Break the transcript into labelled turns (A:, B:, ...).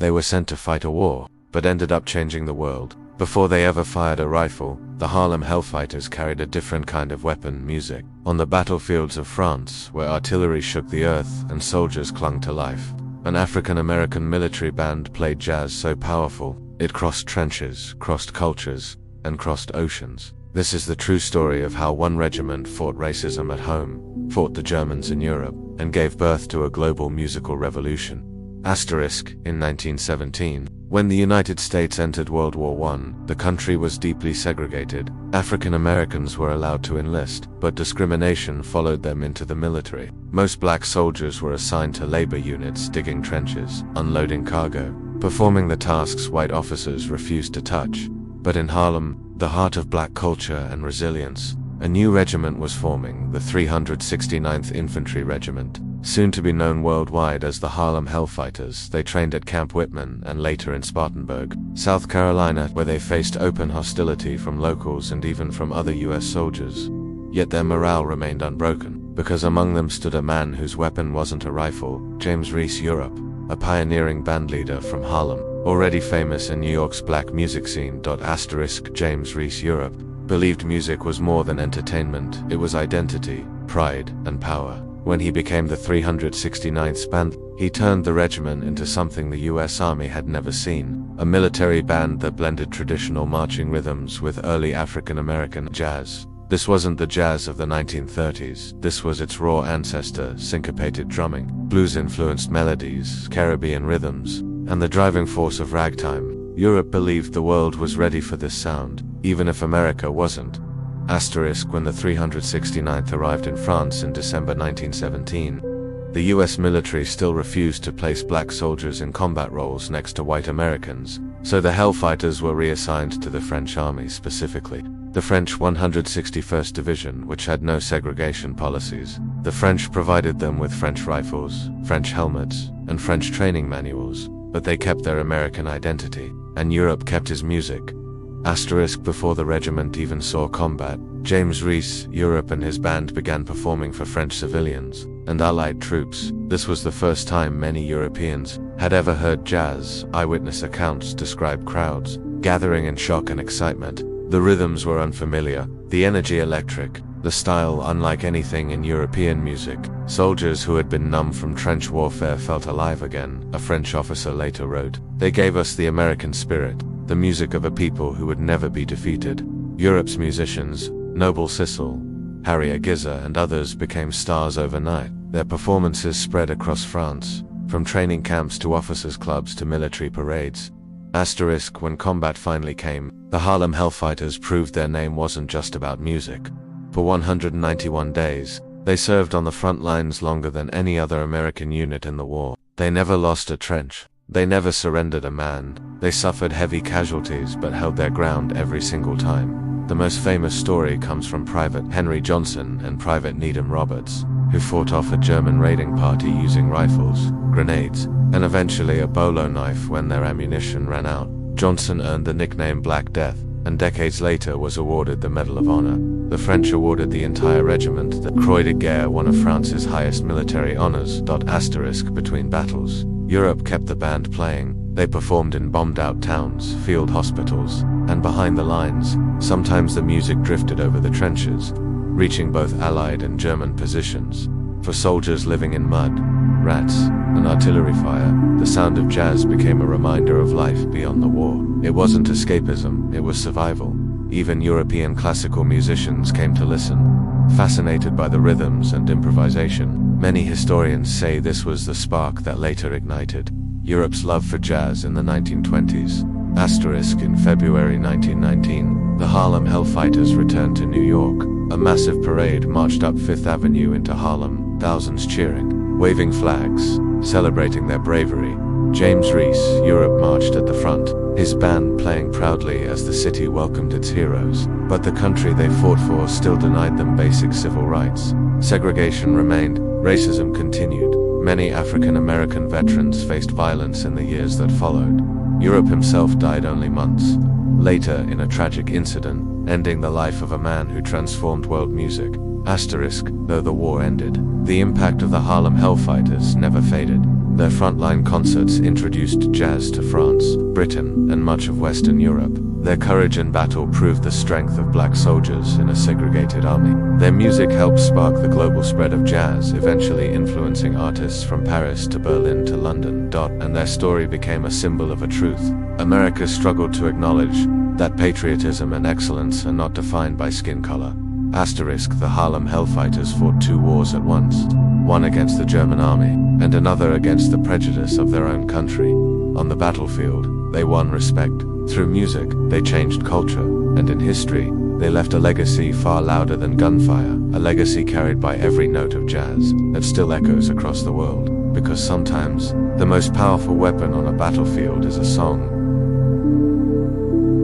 A: They were sent to fight a war, but ended up changing the world. Before they ever fired a rifle, the Harlem Hellfighters carried a different kind of weapon, music. On the battlefields of France, where artillery shook the earth and soldiers clung to life, an African-American military band played jazz so powerful, it crossed trenches, crossed cultures, and crossed oceans. This is the true story of how one regiment fought racism at home, fought the Germans in Europe, and gave birth to a global musical revolution. Asterisk, in 1917, when the United States entered World War I, the country was deeply segregated. African Americans were allowed to enlist, but discrimination followed them into the military. Most black soldiers were assigned to labor units digging trenches, unloading cargo, performing the tasks white officers refused to touch. But in Harlem, the heart of black culture and resilience, a new regiment was forming, the 369th Infantry Regiment. Soon to be known worldwide as the Harlem Hellfighters, they trained at Camp Whitman and later in Spartanburg, South Carolina, where they faced open hostility from locals and even from other US soldiers. Yet their morale remained unbroken, because among them stood a man whose weapon wasn't a rifle, James Reese Europe, a pioneering bandleader from Harlem, already famous in New York's black music scene. James Reese Europe believed music was more than entertainment, it was identity, pride, and power. When he became the 369th Band, he turned the regiment into something the US Army had never seen, a military band that blended traditional marching rhythms with early African-American jazz. This wasn't the jazz of the 1930s, this was its raw ancestor, syncopated drumming, blues-influenced melodies, Caribbean rhythms, and the driving force of ragtime. Europe believed the world was ready for this sound, even if America wasn't. Asterisk, when the 369th arrived in France in December 1917, the US military still refused to place black soldiers in combat roles next to white Americans, so the Hellfighters were reassigned to the French army, specifically the French 161st Division, which had no segregation policies. The French provided them with French rifles, French helmets, and French training manuals, but they kept their American identity, and Europe kept his music. Asterisk, before the regiment even saw combat, James Reese Europe and his band began performing for French civilians and Allied troops. This was the first time many Europeans had ever heard jazz. Eyewitness accounts describe crowds gathering in shock and excitement. The rhythms were unfamiliar, the energy electric, the style unlike anything in European music. Soldiers who had been numb from trench warfare felt alive again, a French officer later wrote. They gave us the American spirit, the music of a people who would never be defeated. Europe's musicians, Noble Sissel, Harry Aguiza and others became stars overnight. Their performances spread across France, from training camps to officers' clubs to military parades. Asterisk, when combat finally came, the Harlem Hellfighters proved their name wasn't just about music. For 191 days, they served on the front lines longer than any other American unit in the war. They never lost a trench. They never surrendered a man. They suffered heavy casualties but held their ground every single time. The most famous story comes from Private Henry Johnson and Private Needham Roberts, who fought off a German raiding party using rifles, grenades, and eventually a bolo knife when their ammunition ran out. Johnson earned the nickname Black Death, and decades later was awarded the Medal of Honor. The French awarded the entire regiment the Croix de Guerre, one of France's highest military honors. Asterisk, between battles, Europe kept the band playing. They performed in bombed-out towns, field hospitals, and behind the lines. Sometimes the music drifted over the trenches, reaching both Allied and German positions. For soldiers living in mud, rats, and artillery fire, the sound of jazz became a reminder of life beyond the war. It wasn't escapism, it was survival. Even European classical musicians came to listen, fascinated by the rhythms and improvisation. Many historians say this was the spark that later ignited Europe's love for jazz in the 1920s. Asterisk, in February 1919, the Harlem Hellfighters returned to New York. A massive parade marched up Fifth Avenue into Harlem, thousands cheering, waving flags, celebrating their bravery. James Reese Europe marched at the front, his band playing proudly as the city welcomed its heroes. But the country they fought for still denied them basic civil rights. Segregation remained, racism continued. Many African-American veterans faced violence in the years that followed. Europe himself died only months later in a tragic incident, ending the life of a man who transformed world music. Asterisk, though the war ended, the impact of the Harlem Hellfighters never faded. Their frontline concerts introduced jazz to France, Britain, and much of Western Europe. Their courage in battle proved the strength of black soldiers in a segregated army. Their music helped spark the global spread of jazz, eventually influencing artists from Paris to Berlin to London. And their story became a symbol of a truth. America struggled to acknowledge that patriotism and excellence are not defined by skin color. Asterisk, the Harlem Hellfighters fought 2 wars at once, one against the German army, and another against the prejudice of their own country. On the battlefield, they won respect. Through music, they changed culture, and in history, they left a legacy far louder than gunfire, a legacy carried by every note of jazz that still echoes across the world. Because sometimes, the most powerful weapon on a battlefield is a song